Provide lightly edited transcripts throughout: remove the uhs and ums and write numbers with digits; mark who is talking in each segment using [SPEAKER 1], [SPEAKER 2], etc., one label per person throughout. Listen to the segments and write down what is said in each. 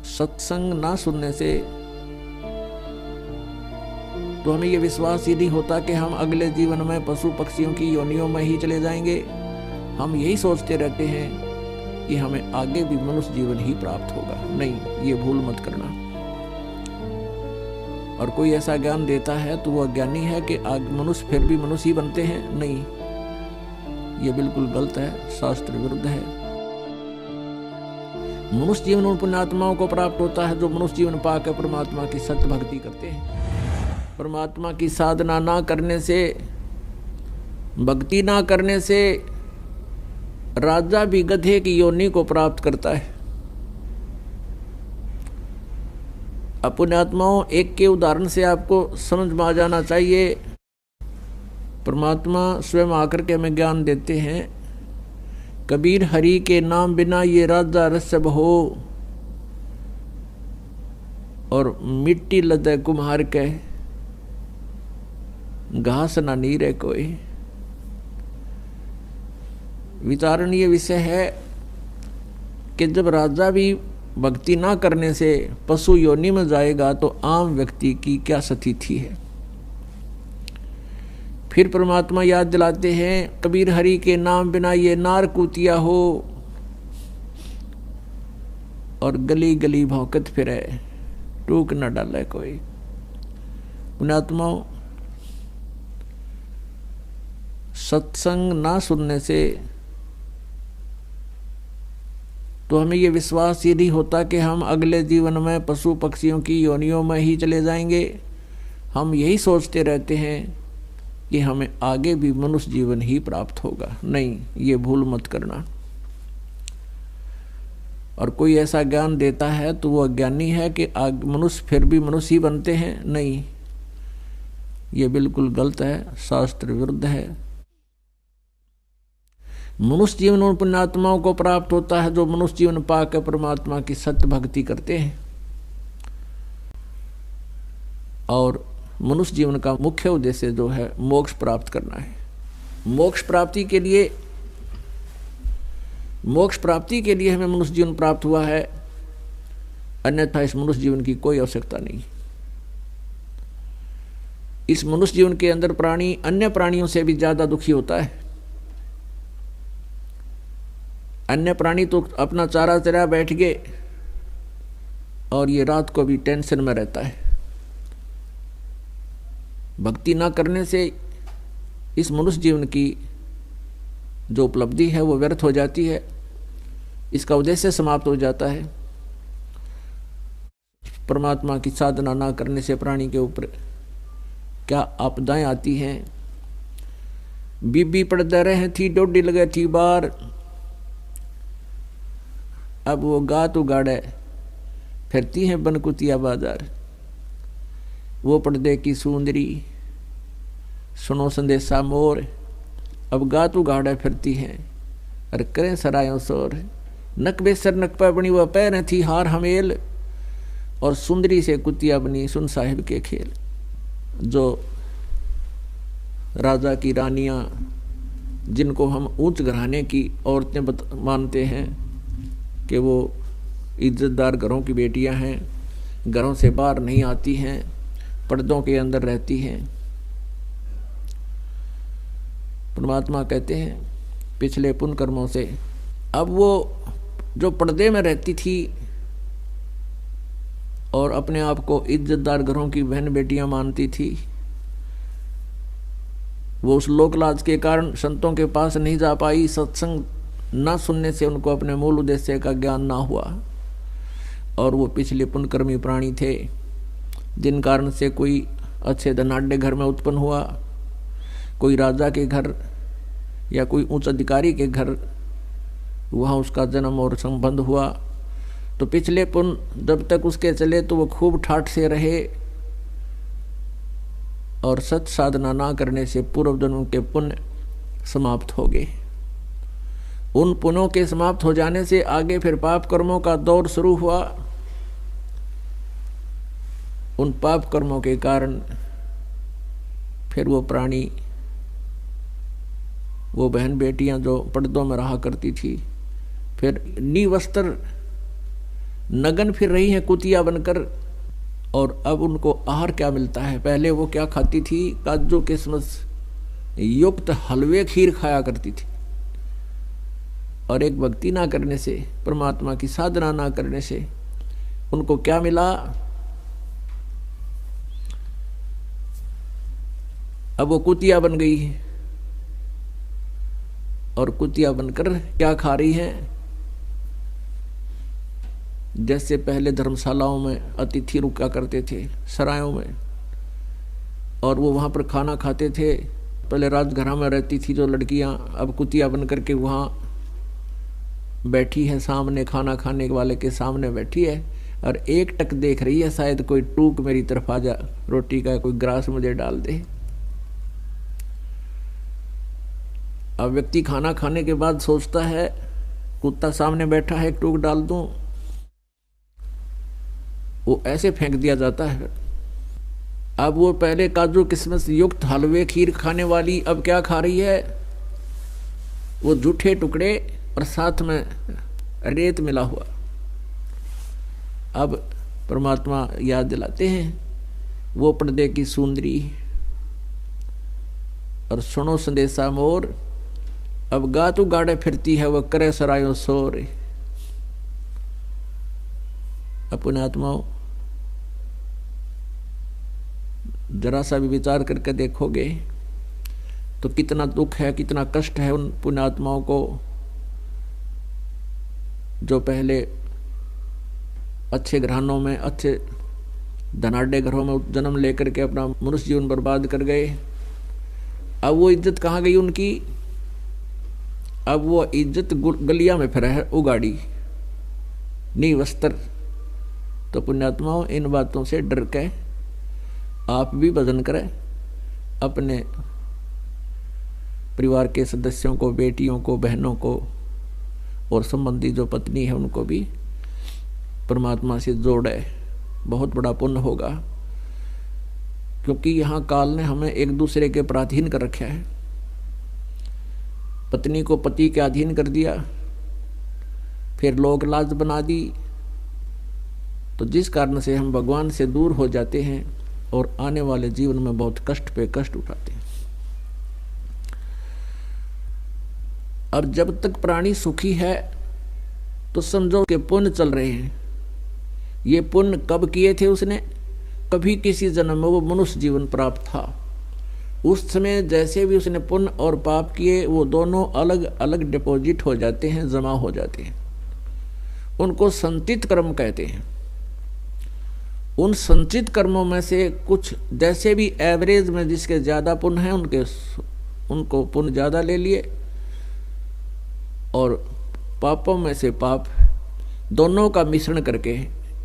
[SPEAKER 1] सत्संग ना सुनने से तो हमें ये विश्वास ही नहीं होता कि हम अगले जीवन में पशु पक्षियों की योनियों में ही चले जाएंगे। हम यही सोचते रहते हैं कि हमें आगे भी मनुष्य जीवन ही प्राप्त होगा। नहीं, ये भूल मत करना। और कोई ऐसा ज्ञान देता है तो वह ज्ञानी है कि मनुष्य फिर भी मनुष्य ही बनते हैं। नहीं, ये बिल्कुल गलत है, शास्त्र विरुद्ध है। मनुष्य जीवन उन पुण्यात्माओं को प्राप्त होता है जो मनुष्य जीवन पाकर परमात्मा की सत्य भक्ति करते हैं। परमात्मा की साधना ना करने से, भक्ति ना करने से राजा भी गधे की योनि को प्राप्त करता है। पुण्यात्माओं, एक के उदाहरण से आपको समझ में आ जाना चाहिए। परमात्मा स्वयं आकर के हमें ज्ञान देते हैं। कबीर हरि के नाम बिना ये राजा रसब हो, और मिट्टी लदे कुम्हार के घास ना नीरे कोई। विचारणीय विषय है कि जब राजा भी भक्ति ना करने से पशु योनि में जाएगा तो आम व्यक्ति की क्या स्थिति है। फिर परमात्मा याद दिलाते हैं, कबीर हरि के नाम बिना ये नार कूतिया हो, और गली गली भौंकत फिरे, टूक न डाले कोई। पुण्यात्माओं, सत्संग ना सुनने से तो हमें ये विश्वास ही नहीं होता कि हम अगले जीवन में पशु पक्षियों की योनियों में ही चले जाएंगे। हम यही सोचते रहते हैं कि हमें आगे भी मनुष्य जीवन ही प्राप्त होगा। नहीं, ये भूल मत करना। और कोई ऐसा ज्ञान देता है तो वह ज्ञानी है कि मनुष्य फिर भी मनुष्य ही बनते हैं। नहीं, ये बिल्कुल गलत है, शास्त्र विरुद्ध है। मनुष्य जीवन उन पुण्यात्माओं को प्राप्त होता है जो मनुष्य जीवन पाकर परमात्मा की सत्य भक्ति करते हैं। और मनुष्य जीवन का मुख्य उद्देश्य जो है मोक्ष प्राप्त करना है। मोक्ष प्राप्ति के लिए हमें मनुष्य जीवन प्राप्त हुआ है, अन्यथा इस मनुष्य जीवन की कोई आवश्यकता नहीं। इस मनुष्य जीवन के अंदर प्राणी अन्य प्राणियों से भी ज्यादा दुखी होता है। अन्य प्राणी तो अपना चारा चरा बैठ गए और ये रात को भी टेंशन में रहता है। भक्ति ना करने से इस मनुष्य जीवन की जो उपलब्धि है वो व्यर्थ हो जाती है, इसका उद्देश्य समाप्त हो जाता है। परमात्मा की साधना ना करने से प्राणी के ऊपर क्या आपदाएं आती हैं। बीबी पड़ते रहे थी, डोडी लगे थी बार, अब वो गात उगाड़े फिरती हैं बनकुतिया बाजार। वो पर्दे की सुंदरी सुनो संदेशा मोर, अब गात उगाड़े फिरती हैं और करें सरायों शोर। नक बेसर नक पर बनी वह पैर थी हार हमेल, और सुंदरी से कुतिया बनी सुन साहिब के खेल। जो राजा की रानियां, जिनको हम उच्च घराने की औरतें मानते हैं कि वो इज्जतदार घरों की बेटियां हैं, घरों से बाहर नहीं आती हैं, पर्दों के अंदर रहती हैं। परमात्मा कहते हैं पिछले पुण्य कर्मों से अब वो जो पर्दे में रहती थी और अपने आप को इज्जतदार घरों की बहन बेटियां मानती थी, वो उस लोकलाज के कारण संतों के पास नहीं जा पाई। सत्संग ना सुनने से उनको अपने मूल उद्देश्य का ज्ञान ना हुआ, और वो पिछले पुण्यकर्मी प्राणी थे, जिन कारण से कोई अच्छे धनाढ्य घर में उत्पन्न हुआ, कोई राजा के घर या कोई उच्च अधिकारी के घर वहाँ उसका जन्म और संबंध हुआ, तो पिछले पुण्य जब तक उसके चले तो वो खूब ठाठ से रहे, और सत साधना ना करने से पूर्व जन्म के पुण्य समाप्त हो गए। उन पुण्यों के समाप्त हो जाने से आगे फिर पाप कर्मों का दौर शुरू हुआ। उन पाप कर्मों के कारण फिर वो प्राणी, वो बहन बेटियां जो पर्दों में रहा करती थी, फिर निवस्त्र नगन फिर रही हैं कुतिया बनकर। और अब उनको आहार क्या मिलता है? पहले वो क्या खाती थी? काजू किशमिश युक्त हलवे खीर खाया करती थी। और एक भक्ति ना करने से, परमात्मा की साधना ना करने से उनको क्या मिला? अब वो कुतिया बन गई है। और कुतिया बनकर क्या खा रही है? जैसे पहले धर्मशालाओं में अतिथि रुका करते थे, सरायों में, और वो वहाँ पर खाना खाते थे। पहले राजघरां में रहती थी जो लड़कियाँ, अब कुतिया बन करके वहाँ बैठी है, सामने खाना खाने वाले के सामने बैठी है और एक टक देख रही है, शायद कोई टूक मेरी तरफ आ जा, रोटी का कोई ग्रास मुझे डाल दे। अब व्यक्ति खाना खाने के बाद सोचता है कुत्ता सामने बैठा है, एक टूक डाल दूं, वो ऐसे फेंक दिया जाता है। अब वो पहले काजू किशमिश युक्त हलवे खीर खाने वाली अब क्या खा रही है? वो जूठे टुकड़े और साथ में रेत मिला हुआ। अब परमात्मा याद दिलाते हैं, वो पर्दे की सुंदरी और सुनो संदेशा मोर, अब गातू गाड़े फिरती है, वह करे सरायों सोर। अपने आत्माओं, जरा सा भी विचार करके देखोगे तो कितना दुख है, कितना कष्ट है उन पुण्यात्माओं को जो पहले अच्छे घरानों में, अच्छे धनाढ़ घरों में जन्म लेकर के अपना मनुष्य जीवन बर्बाद कर गए। अब वो इज्जत कहाँ गई उनकी? अब वो इज्जत गलिया में फिर है उगाड़ी, नी वस्त्र। तो पुण्यात्माओं, इन बातों से डर के आप भी भजन करें, अपने परिवार के सदस्यों को, बेटियों को, बहनों को और संबंधी जो पत्नी है उनको भी परमात्मा से जोड़े, बहुत बड़ा पुण्य होगा। क्योंकि यहाँ काल ने हमें एक दूसरे के पराधीन कर रखा है। पत्नी को पति के अधीन कर दिया, फिर लोक लाज बना दी, तो जिस कारण से हम भगवान से दूर हो जाते हैं और आने वाले जीवन में बहुत कष्ट पे कष्ट उठाते हैं। और जब तक प्राणी सुखी है तो समझो कि पुण्य चल रहे हैं। ये पुण्य कब किए थे उसने? कभी किसी जन्म में वो मनुष्य जीवन प्राप्त था, उस समय जैसे भी उसने पुण्य और पाप किए वो दोनों अलग अलग डिपॉजिट हो जाते हैं, जमा हो जाते हैं। उनको संचित कर्म कहते हैं। उन संचित कर्मों में से कुछ जैसे भी एवरेज में जिसके ज़्यादा पुण्य है उनको पुण्य ज़्यादा ले लिए, और पापों में से पाप, दोनों का मिश्रण करके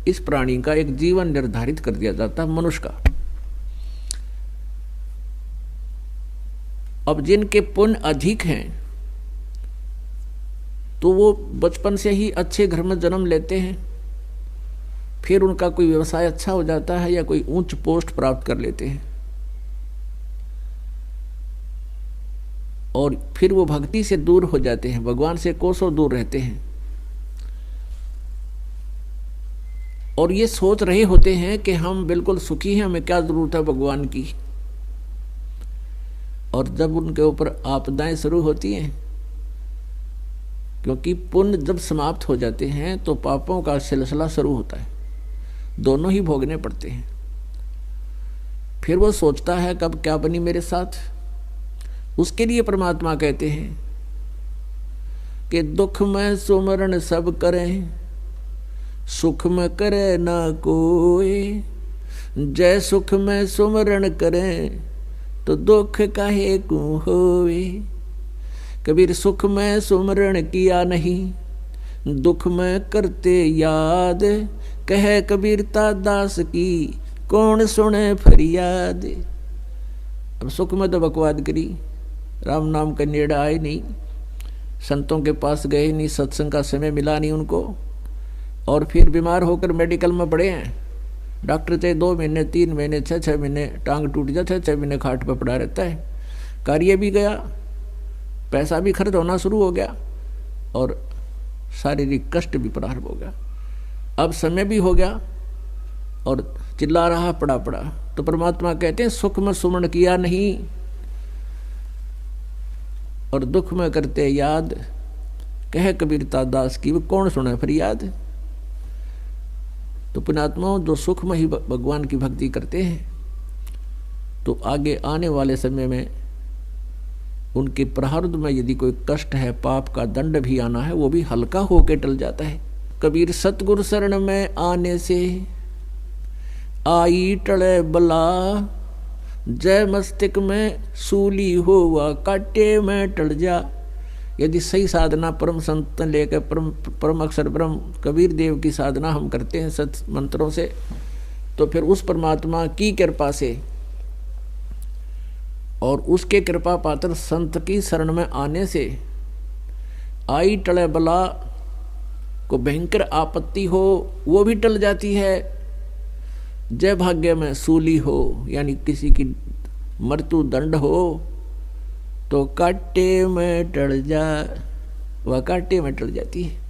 [SPEAKER 1] इस प्राणी का एक जीवन निर्धारित कर दिया जाता है, मनुष्य का। अब जिनके पुण्य अधिक हैं तो वो बचपन से ही अच्छे घर में जन्म लेते हैं, फिर उनका कोई व्यवसाय अच्छा हो जाता है या कोई उच्च पोस्ट प्राप्त कर लेते हैं, और फिर वो भक्ति से दूर हो जाते हैं, भगवान से कोसों दूर रहते हैं, और ये सोच रहे होते हैं कि हम बिल्कुल सुखी हैं, हमें क्या जरूरत है भगवान की। और जब उनके ऊपर आपदाएं शुरू होती हैं, क्योंकि पुण्य जब समाप्त हो जाते हैं तो पापों का सिलसिला शुरू होता है, दोनों ही भोगने पड़ते हैं। फिर वो सोचता है कब क्या बनी मेरे साथ। उसके लिए परमात्मा कहते हैं कि दुख में सुमरण सब करें, सुख में करे ना कोई। जय सुख में सुमरण करें तो दुख काहे को होवे। कबीर सुख में सुमरण किया नहीं, दुख में करते याद। कहे कबीरता दास की कौन सुने फरियाद। अब सुख में तो बकवाद करी, राम नाम का नेड़ा आए नहीं, संतों के पास गए नहीं, सत्संग का समय मिला नहीं उनको, और फिर बीमार होकर मेडिकल में पड़े हैं। डॉक्टर चाहे 2 महीने 3 महीने 6 महीने टांग टूट जाता है, 6 महीने खाट पर पड़ा रहता है। कार्य भी गया, पैसा भी खर्च होना शुरू हो गया और शारीरिक कष्ट भी प्रारंभ हो गया। अब समय भी हो गया और चिल्ला रहा पड़ा पड़ा। तो परमात्मा कहते हैं सुख में सुमरण किया नहीं और दुख में करते याद, कह कबीरता दास की वो कौन सुने फरियाद। तो पुण्यात्माओं जो सुख में ही भगवान की भक्ति करते हैं तो आगे आने वाले समय में उनके प्रारब्ध में यदि कोई कष्ट है, पाप का दंड भी आना है, वो भी हल्का होके टल जाता है। कबीर सतगुरु शरण में आने से आई टले बला, जय मस्तिष्क में सूली हुआ काटे में टल जा। यदि सही साधना परम संत लेकर परम अक्षर ब्रह्म कबीर देव की साधना हम करते हैं सत मंत्रों से, तो फिर उस परमात्मा की कृपा से और उसके कृपा पात्र संत की शरण में आने से आई टले बला को भयंकर आपत्ति हो वो भी टल जाती है। जय भाग्य में सूली हो यानी किसी की मृत्यु दंड हो तो काटे में टल जा, वह काटे में टल जाती है।